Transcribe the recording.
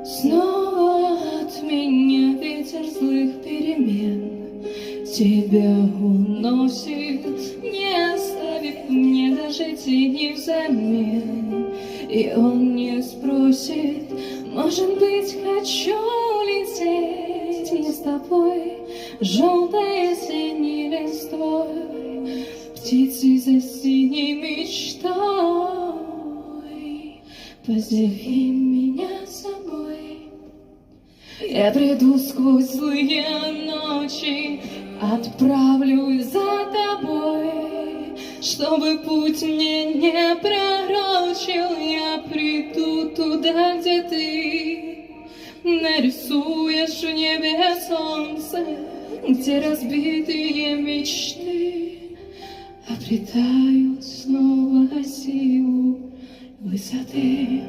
Снова от меня ветер злых перемен тебя уносит, не оставив мне даже тени взамен. И он не спросит, может быть, хочу лететь я с тобой, желтой осенней листвой, птицей за синей мечтой. Позови меня с собой. Я приду сквозь злые ночи, отправлюсь за тобой, чтобы путь мне не пророчил. Я приду туда, где ты нарисуешь в небе солнце, где разбитые мечты обретают снова силу высоты.